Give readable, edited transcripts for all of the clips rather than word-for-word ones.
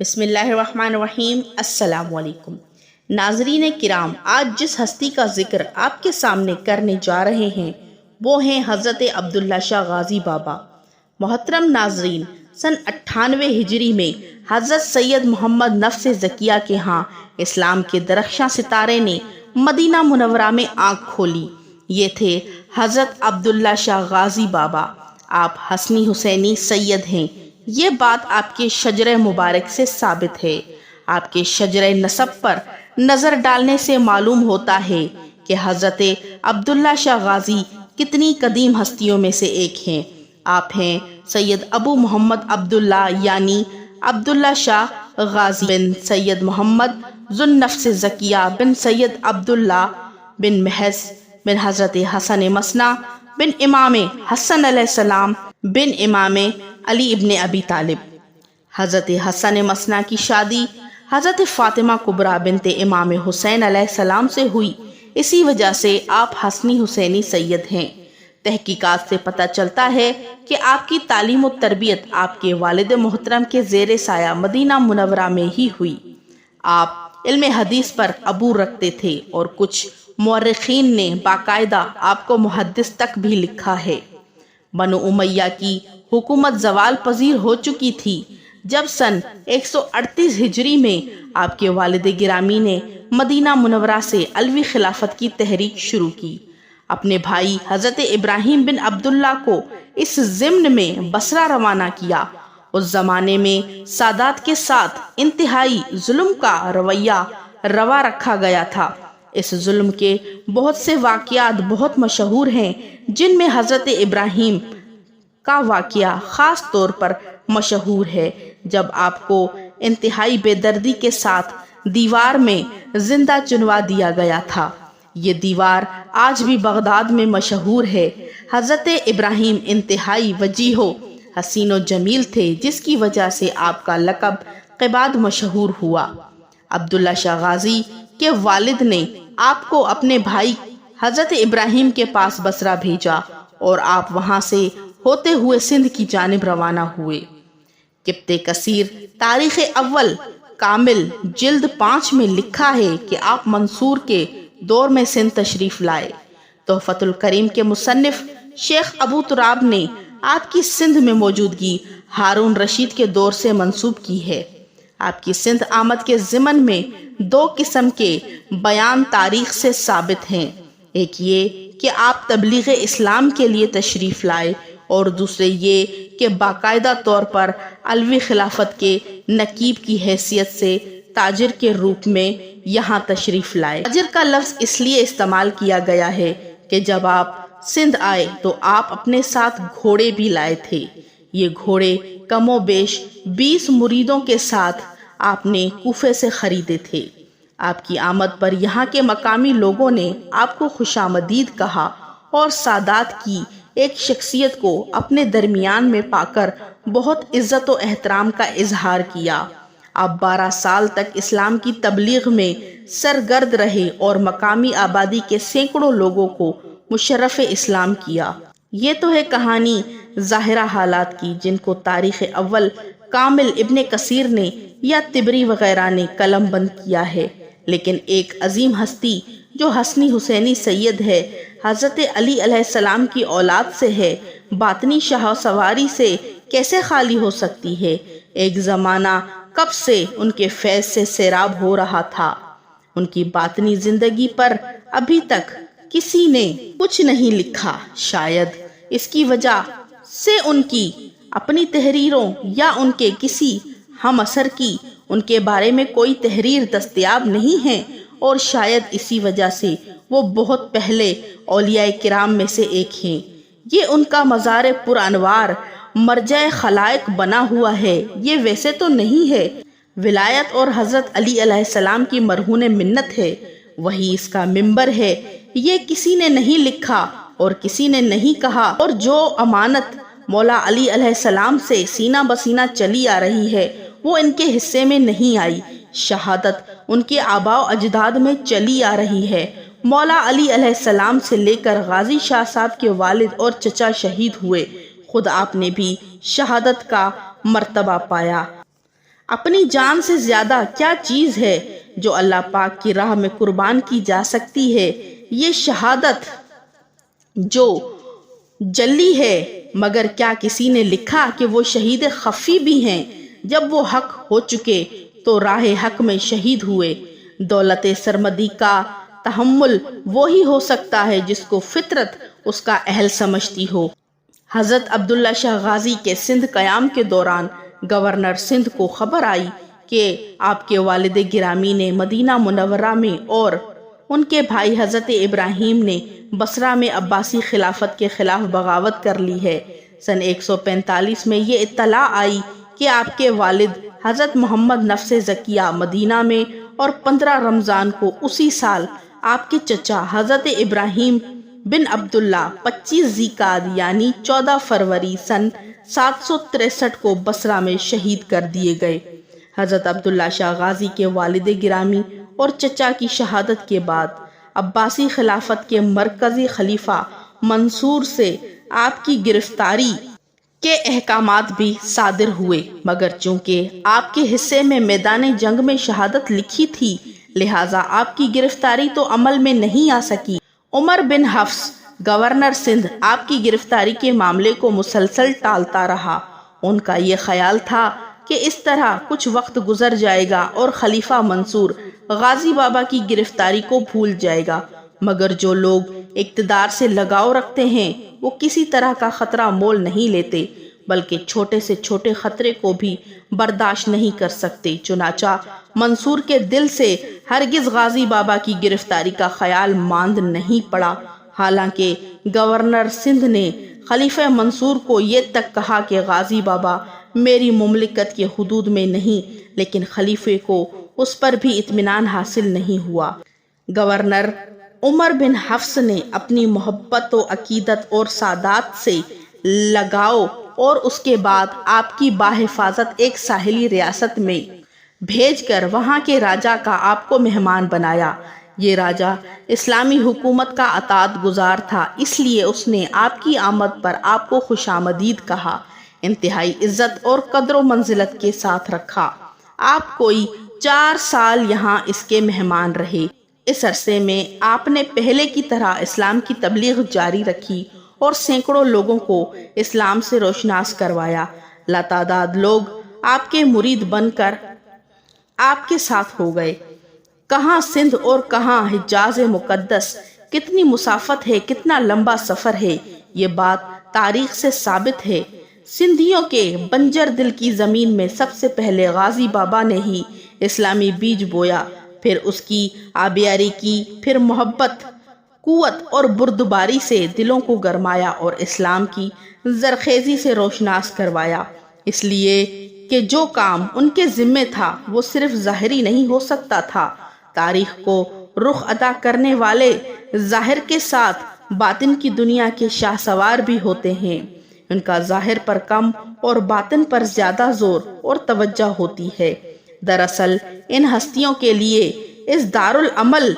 بسم اللہ الرحمن الرحیم۔ السلام علیکم ناظرین کرام، آج جس ہستی کا ذکر آپ کے سامنے کرنے جا رہے ہیں وہ ہیں حضرت عبداللہ شاہ غازی بابا۔ محترم ناظرین، سن 98 ہجری میں حضرت سید محمد نفس زکیہ کے ہاں اسلام کے درخشاں ستارے نے مدینہ منورہ میں آنکھ کھولی۔ یہ تھے حضرت عبداللہ شاہ غازی بابا۔ آپ حسنی حسینی سید ہیں، یہ بات آپ کے شجرہ مبارک سے ثابت ہے۔ آپ کے شجرہ نسب پر نظر ڈالنے سے معلوم ہوتا ہے کہ حضرت عبداللہ شاہ غازی کتنی قدیم ہستیوں میں سے ایک ہیں۔ آپ ہیں سید ابو محمد عبداللہ یعنی عبداللہ شاہ غازی بن سید محمد ذو النفس زکیہ بن سید عبداللہ بن محض بن حضرت حسن مثنیٰ بن امام حسن علیہ السلام بن امام علی ابن ابی طالب۔ حضرت حسن مثنیٰ کی شادی حضرت فاطمہ کبریٰ بنت امام حسین علیہ السلام سے ہوئی، اسی وجہ سے آپ حسنی حسینی سید ہیں۔ تحقیقات سے پتہ چلتا ہے کہ آپ کی تعلیم و تربیت آپ کے والد محترم کے زیر سایہ مدینہ منورہ میں ہی ہوئی۔ آپ علم حدیث پر عبور رکھتے تھے اور کچھ مورخین نے باقاعدہ آپ کو محدث تک بھی لکھا ہے۔ بنو امیہ کی حکومت زوال پذیر ہو چکی تھی جب سن 138 ہجری میں آپ کے والد گرامی نے مدینہ منورہ سے علوی خلافت کی تحریک شروع کی۔ اپنے بھائی حضرت ابراہیم بن عبداللہ کو اس ضمن میں بصرہ روانہ کیا۔ اس زمانے میں سادات کے ساتھ انتہائی ظلم کا رویہ روا رکھا گیا تھا۔ اس ظلم کے بہت سے واقعات بہت مشہور ہیں، جن میں حضرت ابراہیم کا واقعہ خاص طور پر مشہور ہے، جب آپ کو انتہائی بے دردی کے ساتھ دیوار میں زندہ چنوا دیا گیا تھا۔ یہ دیوار آج بھی بغداد میں مشہور ہے۔ حضرت ابراہیم انتہائی وجیح و حسین و جمیل تھے، جس کی وجہ سے آپ کا لقب قباد مشہور ہوا۔ عبداللہ شاہ غازی کے والد نے آپ کو اپنے بھائی حضرت ابراہیم کے پاس بصرہ بھیجا اور آپ وہاں سے ہوتے ہوئے سندھ کی جانب روانہ ہوئے۔ قبط کثیر تاریخ اول کامل جلد 5 میں لکھا ہے کہ آپ منصور کے دور میں سندھ تشریف لائے۔ تحفۃ الکریم کے مصنف شیخ ابو تراب نے آپ کی سندھ میں موجودگی ہارون رشید کے دور سے منسوب کی ہے۔ آپ کی سندھ آمد کے ضمن میں 2 قسم کے بیان تاریخ سے ثابت ہیں۔ ایک یہ کہ آپ تبلیغ اسلام کے لیے تشریف لائے اور دوسرے یہ کہ باقاعدہ طور پر علوی خلافت کے نقیب کی حیثیت سے تاجر کے روپ میں یہاں تشریف لائے۔ تاجر کا لفظ اس لیے استعمال کیا گیا ہے کہ جب آپ سندھ آئے تو آپ اپنے ساتھ گھوڑے بھی لائے تھے۔ یہ گھوڑے کم و بیش 20 مریدوں کے ساتھ آپ نے کوفے سے خریدے تھے۔ آپ کی آمد پر یہاں کے مقامی لوگوں نے آپ کو خوش آمدید کہا اور سادات کی ایک شخصیت کو اپنے درمیان میں پا کر بہت عزت و احترام کا اظہار کیا۔ آپ 12 سال تک اسلام کی تبلیغ میں سرگرد رہے اور مقامی آبادی کے سینکڑوں لوگوں کو مشرف اسلام کیا۔ یہ تو ہے کہانی ظاہرہ حالات کی، جن کو تاریخ اول کامل ابن کثیر نے یا طبری وغیرہ نے قلم بند کیا ہے، لیکن ایک عظیم ہستی جو حسنی حسینی سید ہے، حضرت علی علیہ السلام کی اولاد سے ہے، باطنی شاہ سواری سے کیسے خالی ہو سکتی ہے؟ ایک زمانہ کب سے ان کے فیض سے سیراب ہو رہا تھا۔ ان کی باطنی زندگی پر ابھی تک کسی نے کچھ نہیں لکھا۔ شاید اس کی وجہ سے ان کی اپنی تحریروں یا ان کے کسی ہم اثر کی ان کے بارے میں کوئی تحریر دستیاب نہیں ہے، اور شاید اسی وجہ سے وہ بہت پہلے اولیاء کرام میں سے ایک ہیں۔ یہ ان کا مزار پر انوار مرجع خلائق بنا ہوا ہے۔ یہ ویسے تو نہیں ہے، ولایت اور حضرت علی علیہ السلام کی مرہون منت ہے، وہی اس کا منبر ہے۔ یہ کسی نے نہیں لکھا اور کسی نے نہیں کہا، اور جو امانت مولا علی علیہ السلام سے سینہ بسینہ چلی آ رہی ہے وہ ان کے حصے میں نہیں آئی۔ شہادت ان کے آباء و اجداد میں چلی آ رہی ہے۔ مولا علی علیہ السلام سے لے کر غازی شاہ صاحب کے والد اور چچا شہید ہوئے، خود آپ نے بھی شہادت کا مرتبہ پایا۔ اپنی جان سے زیادہ کیا چیز ہے جو اللہ پاک کی راہ میں قربان کی جا سکتی ہے؟ یہ شہادت جو جلی ہے، مگر کیا کسی نے لکھا کہ وہ شہید خفی بھی ہیں؟ جب وہ حق ہو چکے تو راہ حق میں شہید ہوئے۔ دولت سرمدی کا تحمل وہی ہو سکتا ہے جس کو فطرت اس کا اہل سمجھتی ہو۔ حضرت عبداللہ شاہ غازی کے سندھ قیام کے دوران گورنر سندھ کو خبر آئی کہ آپ کے والد گرامی نے مدینہ منورہ میں اور ان کے بھائی حضرت ابراہیم نے بصرہ میں عباسی خلافت کے خلاف بغاوت کر لی ہے۔ سن 145 میں یہ اطلاع آئی کہ آپ کے والد حضرت محمد نفس زکیہ مدینہ میں، اور 15 رمضان کو اسی سال آپ کے چچا حضرت ابراہیم بن عبداللہ 25 ذیقعد یعنی 14 فروری سن 763 کو بصرہ میں شہید کر دیے گئے۔ حضرت عبداللہ شاہ غازی کے والد گرامی اور چچا کی شہادت کے بعد عباسی خلافت کے مرکزی خلیفہ منصور سے آپ کی گرفتاری کے احکامات بھی صادر ہوئے، مگر چونکہ آپ کے حصے میں میدان جنگ میں شہادت لکھی تھی، لہٰذا آپ کی گرفتاری تو عمل میں نہیں آ سکی۔ عمر بن حفص گورنر سندھ آپ کی گرفتاری کے معاملے کو مسلسل ٹالتا رہا۔ ان کا یہ خیال تھا کہ اس طرح کچھ وقت گزر جائے گا اور خلیفہ منصور غازی بابا کی گرفتاری کو بھول جائے گا، مگر جو لوگ اقتدار سے لگاؤ رکھتے ہیں وہ کسی طرح کا خطرہ مول نہیں لیتے، بلکہ چھوٹے سے چھوٹے خطرے کو بھی برداشت نہیں کر سکتے۔ چنانچہ منصور کے دل سے ہرگز غازی بابا کی گرفتاری کا خیال ماند نہیں پڑا، حالانکہ گورنر سندھ نے خلیفہ منصور کو یہ تک کہا کہ غازی بابا میری مملکت کے حدود میں نہیں، لیکن خلیفے کو اس پر بھی اطمینان حاصل نہیں ہوا۔ گورنر عمر بن حفص نے اپنی محبت و عقیدت اور سادات سے لگاؤ اور اس کے بعد آپ کی بحفاظت ایک ساحلی ریاست میں بھیج کر وہاں کے راجا کا آپ کو مہمان بنایا۔ یہ راجا اسلامی حکومت کا اطاعت گزار تھا، اس لیے اس نے آپ کی آمد پر آپ کو خوش آمدید کہا، انتہائی عزت اور قدر و منزلت کے ساتھ رکھا۔ آپ کوئی 4 سال یہاں اس کے مہمان رہے۔ اس عرصے میں آپ نے پہلے کی طرح اسلام کی تبلیغ جاری رکھی اور سینکڑوں لوگوں کو اسلام سے روشناس کروایا۔ لاتعداد لوگ آپ کے مرید بن کر آپ کے ساتھ ہو گئے۔ کہاں سندھ اور کہاں حجاز مقدس، کتنی مسافت ہے، کتنا لمبا سفر ہے، یہ بات تاریخ سے ثابت ہے۔ سندھیوں کے بنجر دل کی زمین میں سب سے پہلے غازی بابا نے ہی اسلامی بیج بویا، پھر اس کی آبیاری کی، پھر محبت، قوت اور بردباری سے دلوں کو گرمایا اور اسلام کی زرخیزی سے روشناس کروایا، اس لیے کہ جو کام ان کے ذمے تھا وہ صرف ظاہری نہیں ہو سکتا تھا۔ تاریخ کو رخ ادا کرنے والے ظاہر کے ساتھ باطن کی دنیا کے شاہ سوار بھی ہوتے ہیں، ان کا ظاہر پر کم اور باطن پر زیادہ زور اور توجہ ہوتی ہے۔ دراصل ان ہستیوں کے لیے اس دارالعمل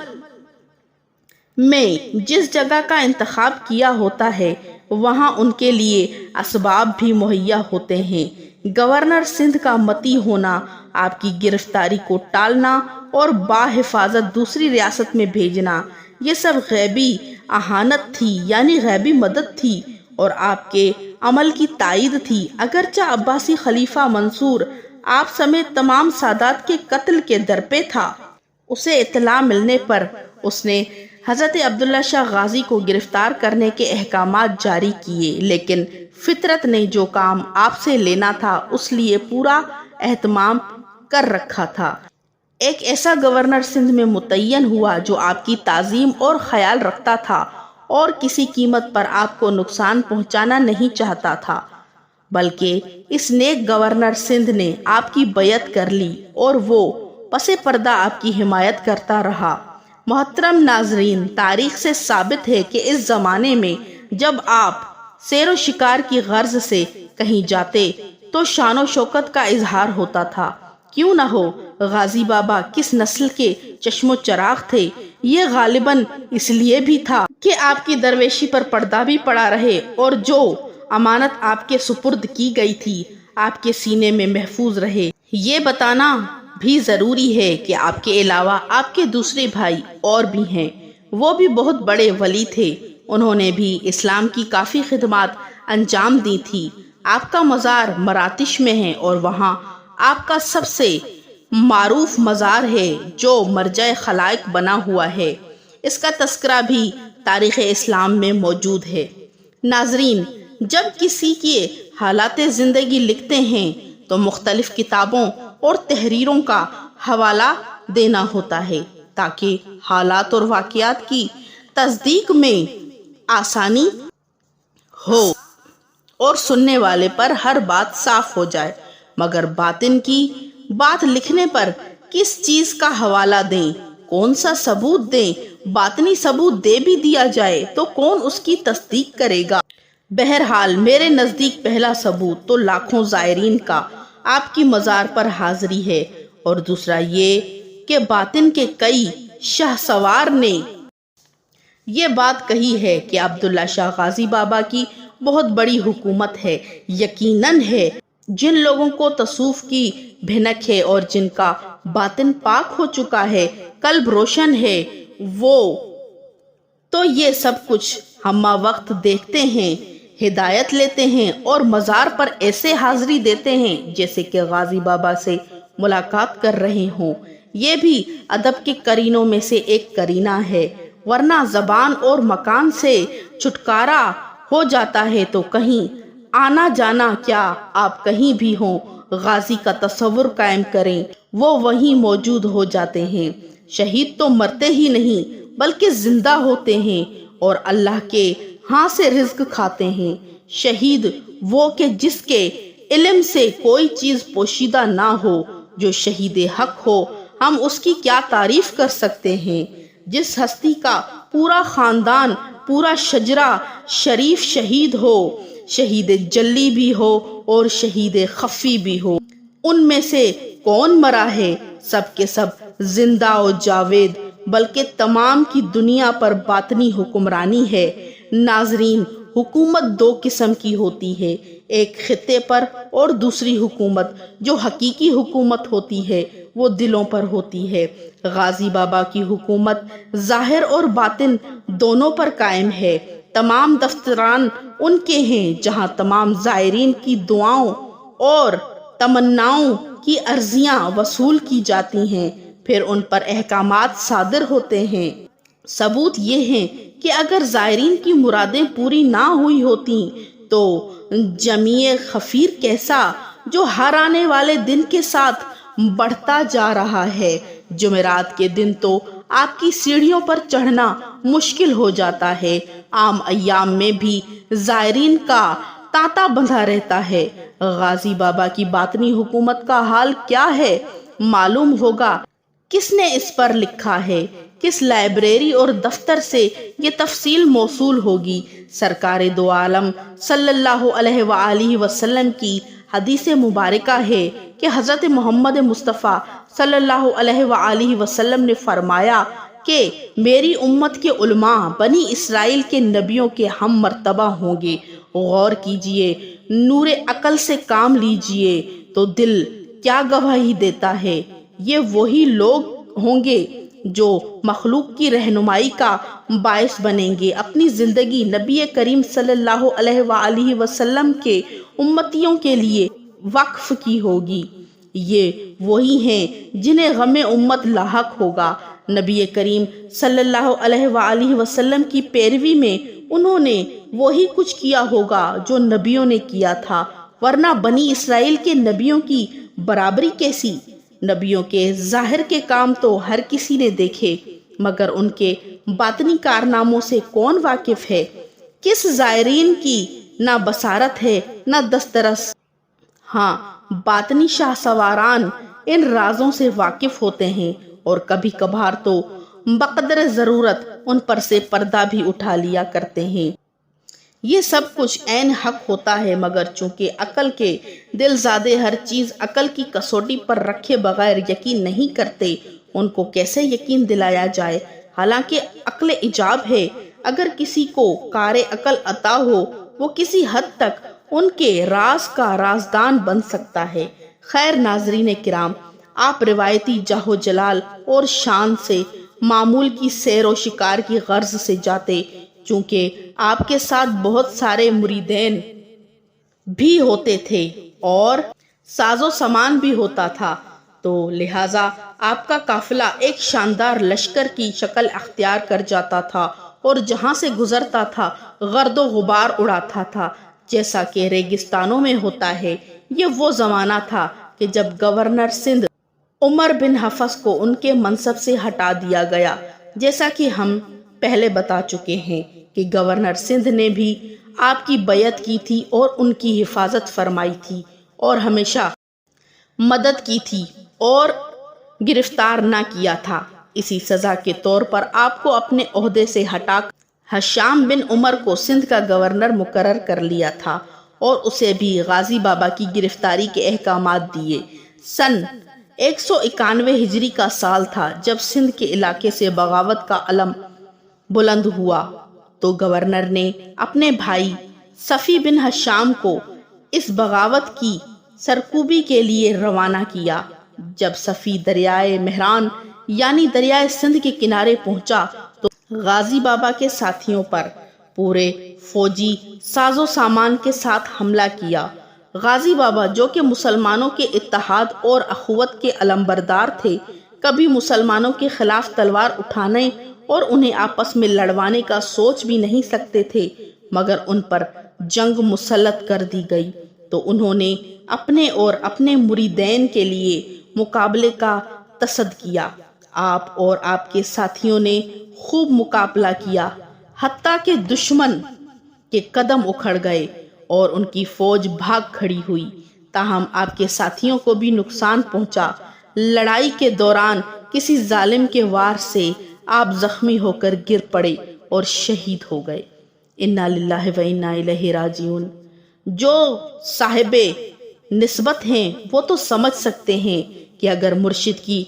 میں جس جگہ کا انتخاب کیا ہوتا ہے وہاں ان کے لیے اسباب بھی مہیا ہوتے ہیں۔ گورنر سندھ کا متی ہونا، آپ کی گرفتاری کو ٹالنا اور بحفاظت دوسری ریاست میں بھیجنا، یہ سب غیبی اعانت تھی، یعنی غیبی مدد تھی اور آپ کے عمل کی تائید تھی۔ اگرچہ عباسی خلیفہ منصور آپ سمیت تمام سادات کے قتل کے درپے تھا، اسے اطلاع ملنے پر اس نے حضرت عبداللہ شاہ غازی کو گرفتار کرنے کے احکامات جاری کیے، لیکن فطرت نے جو کام آپ سے لینا تھا اس لیے پورا اہتمام کر رکھا تھا۔ ایک ایسا گورنر سندھ میں متعین ہوا جو آپ کی تعظیم اور خیال رکھتا تھا اور کسی قیمت پر آپ کو نقصان پہنچانا نہیں چاہتا تھا، بلکہ اس نیک گورنر سندھ نے آپ کی بیعت کر لی اور وہ پس پردہ آپ کی حمایت کرتا رہا۔ محترم ناظرین، تاریخ سے ثابت ہے کہ اس زمانے میں جب آپ سیر و شکار کی غرض سے کہیں جاتے تو شان و شوکت کا اظہار ہوتا تھا۔ کیوں نہ ہو، غازی بابا کس نسل کے چشم و چراغ تھے؟ یہ غالباً اس لیے بھی تھا کہ آپ کی درویشی پر پردہ بھی پڑا رہے اور جو امانت آپ کے سپرد کی گئی تھی آپ کے سینے میں محفوظ رہے۔ یہ بتانا بھی ضروری ہے کہ آپ کے علاوہ آپ کے دوسرے بھائی اور بھی ہیں، وہ بھی بہت بڑے ولی تھے، انہوں نے بھی اسلام کی کافی خدمات انجام دی تھی۔ آپ کا مزار مراتش میں ہے اور وہاں آپ کا سب سے معروف مزار ہے جو مرجع خلائق بنا ہوا ہے، اس کا تذکرہ بھی تاریخ اسلام میں موجود ہے۔ ناظرین، جب کسی کے حالات زندگی لکھتے ہیں تو مختلف کتابوں اور تحریروں کا حوالہ دینا ہوتا ہے تاکہ حالات اور واقعات کی تصدیق میں آسانی ہو اور سننے والے پر ہر بات صاف ہو جائے، مگر باطن کی بات لکھنے پر کس چیز کا حوالہ دیں، کون سا ثبوت دیں؟ باطنی ثبوت دے بھی دیا جائے تو کون اس کی تصدیق کرے گا؟ بہرحال میرے نزدیک پہلا ثبوت تو لاکھوں زائرین کا آپ کی مزار پر حاضری ہے، اور دوسرا یہ کہ باطن کے کئی شاہ سوار نے یہ بات کہی ہے کہ عبداللہ شاہ غازی بابا کی بہت بڑی حکومت ہے۔ یقیناً ہے، جن لوگوں کو تصوف کی بھنک ہے اور جن کا باطن پاک ہو چکا ہے، قلب روشن ہے، وہ تو یہ سب کچھ ہمہ وقت دیکھتے ہیں، ہدایت لیتے ہیں اور مزار پر ایسے حاضری دیتے ہیں جیسے کہ غازی بابا سے ملاقات کر رہے ہوں۔ یہ بھی ادب کے کرینوں میں سے ایک کرینہ ہے، ورنہ زبان اور مکان سے چھٹکارا ہو جاتا ہے تو کہیں آنا جانا کیا، آپ کہیں بھی ہوں، غازی کا تصور قائم کریں، وہ وہیں موجود ہو جاتے ہیں۔ شہید تو مرتے ہی نہیں بلکہ زندہ ہوتے ہیں اور اللہ کے ہاں سے رزق کھاتے ہیں۔ شہید وہ کہ جس کے علم سے کوئی چیز پوشیدہ نہ ہو، جو شہید حق ہو، ہم اس کی کیا تعریف کر سکتے ہیں؟ جس ہستی کا پورا خاندان، پورا شجرہ شریف شہید ہو، شہید جلی بھی ہو اور شہید خفی بھی ہو، ان میں سے کون مرا ہے؟ سب کے سب زندہ و جاوید، بلکہ تمام کی دنیا پر باطنی حکمرانی ہے۔ ناظرین، حکومت دو قسم کی ہوتی ہے، ایک خطے پر اور دوسری حکومت جو حقیقی حکومت ہوتی ہے وہ دلوں پر ہوتی ہے۔ غازی بابا کی حکومت ظاہر اور باطن دونوں پر قائم ہے۔ تمام دفتران ان کے ہیں جہاں تمام زائرین کی دعاؤں اور تمناؤں کی عرضیاں وصول کی جاتی ہیں، پھر ان پر احکامات صادر ہوتے ہیں۔ ثبوت یہ ہیں کہ اگر زائرین کی مرادیں پوری نہ ہوئی ہوتی تو جمیع خفیر کیسا، جو ہر آنے والے دن کے ساتھ بڑھتا جا رہا ہے۔ جمعرات کے دن تو آپ کی سیڑھیوں پر چڑھنا مشکل ہو جاتا ہے، عام ایام میں بھی زائرین کا تانتا بندھا رہتا ہے۔ غازی بابا کی باطنی حکومت کا حال کیا ہے؟ معلوم ہوگا کس نے اس پر لکھا ہے، کس لائبریری اور دفتر سے یہ تفصیل موصول ہوگی۔ سرکار دو عالم صلی اللہ علیہ وآلہ وسلم کی حدیث مبارکہ ہے کہ حضرت محمد مصطفیٰ صلی اللہ علیہ وآلہ وسلم نے فرمایا کہ میری امت کے علماء بنی اسرائیل کے نبیوں کے ہم مرتبہ ہوں گے۔ غور کیجئے، نور عقل سے کام لیجئے تو دل کیا گواہی دیتا ہے؟ یہ وہی لوگ ہوں گے جو مخلوق کی رہنمائی کا باعث بنیں گے۔ اپنی زندگی نبی کریم صلی اللہ علیہ وآلہ وسلم کے امتیوں کے لیے وقف کی ہوگی۔ یہ وہی ہیں جنہیں غم امت لاحق ہوگا۔ نبی کریم صلی اللہ علیہ وآلہ وسلم کی پیروی میں انہوں نے وہی کچھ کیا ہوگا جو نبیوں نے کیا تھا، ورنہ بنی اسرائیل کے نبیوں کی برابری کیسی؟ نبیوں کے ظاہر کے کام تو ہر کسی نے دیکھے، مگر ان کے باطنی کارناموں سے کون واقف ہے؟ کس زائرین کی نہ بصارت ہے نہ دسترس؟ ہاں، باطنی شاہ سواران ان رازوں سے واقف ہوتے ہیں اور کبھی کبھار تو بقدر ضرورت ان پر سے پردہ بھی اٹھا لیا کرتے ہیں۔ یہ سب کچھ عین حق ہوتا ہے، مگر چونکہ عقل کے دل زادے ہر چیز عقل کی کسوٹی پر رکھے بغیر یقین نہیں کرتے، ان کو کیسے یقین دلایا جائے؟ حالانکہ عقل ایجاب ہے، اگر کسی کو کار عقل عطا ہو وہ کسی حد تک ان کے راز کا رازدان بن سکتا ہے۔ خیر ناظرین کرام، آپ روایتی جاہو جلال اور شان سے معمول کی سیر و شکار کی غرض سے جاتے، چونکہ آپ کے ساتھ بہت سارے مریدین بھی ہوتے تھے اور ساز و سامان بھی ہوتا تھا، تو لہٰذا آپ کا قافلہ ایک شاندار لشکر کی شکل اختیار کر جاتا تھا اور جہاں سے گزرتا تھا گرد و غبار اڑاتا تھا، جیسا کہ ریگستانوں میں ہوتا ہے۔ یہ وہ زمانہ تھا کہ جب گورنر سندھ عمر بن حفص کو ان کے منصب سے ہٹا دیا گیا، جیسا کہ ہم پہلے بتا چکے ہیں کہ گورنر سندھ نے بھی آپ کی بیعت کی تھی اور ان کی حفاظت فرمائی تھی اور ہمیشہ مدد کی تھی اور گرفتار نہ کیا تھا۔ اسی سزا کے طور پر آپ کو اپنے عہدے سے ہٹا کر ہشام بن عمر کو سندھ کا گورنر مقرر کر لیا تھا اور اسے بھی غازی بابا کی گرفتاری کے احکامات دیے۔ سن 191 ہجری کا سال تھا جب سندھ کے علاقے سے بغاوت کا علم بلند ہوا، تو گورنر نے اپنے بھائی صفی بن ہشام کو اس بغاوت کی سرکوبی کے لیے روانہ کیا۔ جب صفی دریائے مہران یعنی دریائے سندھ کے کنارے پہنچا تو غازی بابا کے ساتھیوں پر پورے فوجی ساز و سامان کے ساتھ حملہ کیا۔ غازی بابا جو کہ مسلمانوں کے اتحاد اور اخوت کے علمبردار تھے، کبھی مسلمانوں کے خلاف تلوار اٹھانے اور انہیں آپس میں لڑوانے کا سوچ بھی نہیں سکتے تھے، مگر ان پر جنگ مسلط کر دی گئی تو انہوں نے اپنے اور اپنے مریدین کے لیے مقابلے کا تصد کیا۔ آپ اور آپ کے ساتھیوں نے خوب مقابلہ کیا، حتیٰ کہ دشمن کے قدم اکھڑ گئے اور ان کی فوج بھاگ کھڑی ہوئی، تاہم آپ کے ساتھیوں کو بھی نقصان پہنچا۔ لڑائی کے دوران کسی ظالم کے وار سے آپ زخمی ہو کر گر پڑے اور شہید ہو گئے۔ انا للہ و انا الیہ راجعون۔ جو صاحب نسبت ہیں وہ تو سمجھ سکتے ہیں کہ اگر مرشد کی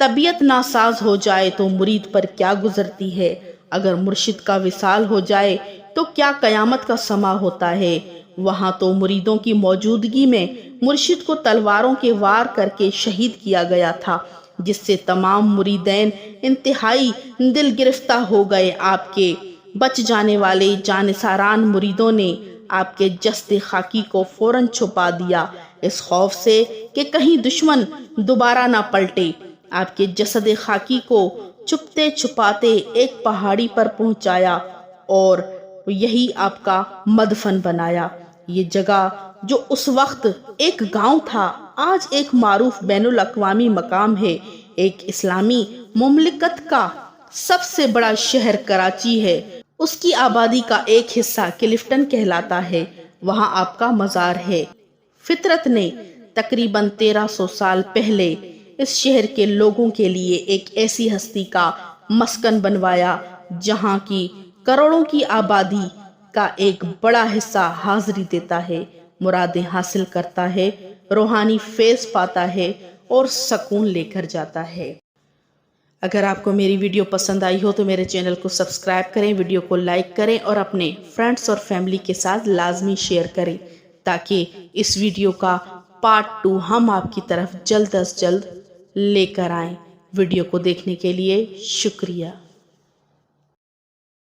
طبیعت ناساز ہو جائے تو مرید پر کیا گزرتی ہے، اگر مرشد کا وصال ہو جائے تو کیا قیامت کا سما ہوتا ہے۔ وہاں تو مریدوں کی موجودگی میں مرشد کو تلواروں کے وار کر کے شہید کیا گیا تھا، جس سے تمام مریدین انتہائی دل گرفتہ ہو گئے۔ آپ کے بچ جانے والے جانثاران مریدوں نے آپ کے جسد خاکی کو فوراً چھپا دیا، اس خوف سے کہ کہیں دشمن دوبارہ نہ پلٹے۔ آپ کے جسد خاکی کو چھپتے چھپاتے ایک پہاڑی پر پہنچایا اور یہی آپ کا مدفن بنایا۔ یہ جگہ جو اس وقت ایک گاؤں تھا، آج ایک معروف بین الاقوامی مقام ہے۔ ایک اسلامی مملکت کا سب سے بڑا شہر کراچی ہے، اس کی آبادی کا ایک حصہ کلفٹن کہلاتا ہے، وہاں آپ کا مزار ہے۔ فطرت نے تقریباً 1300 سال پہلے اس شہر کے لوگوں کے لیے ایک ایسی ہستی کا مسکن بنوایا جہاں کی کروڑوں کی آبادی کا ایک بڑا حصہ حاضری دیتا ہے، مرادیں حاصل کرتا ہے، روحانی فیض پاتا ہے اور سکون لے کر جاتا ہے۔ اگر آپ کو میری ویڈیو پسند آئی ہو تو میرے چینل کو سبسکرائب کریں، ویڈیو کو لائک کریں اور اپنے فرینڈز اور فیملی کے ساتھ لازمی شیئر کریں تاکہ اس ویڈیو کا پارٹ 2 ہم آپ کی طرف جلد از جلد لے کر آئیں۔ ویڈیو کو دیکھنے کے لیے شکریہ۔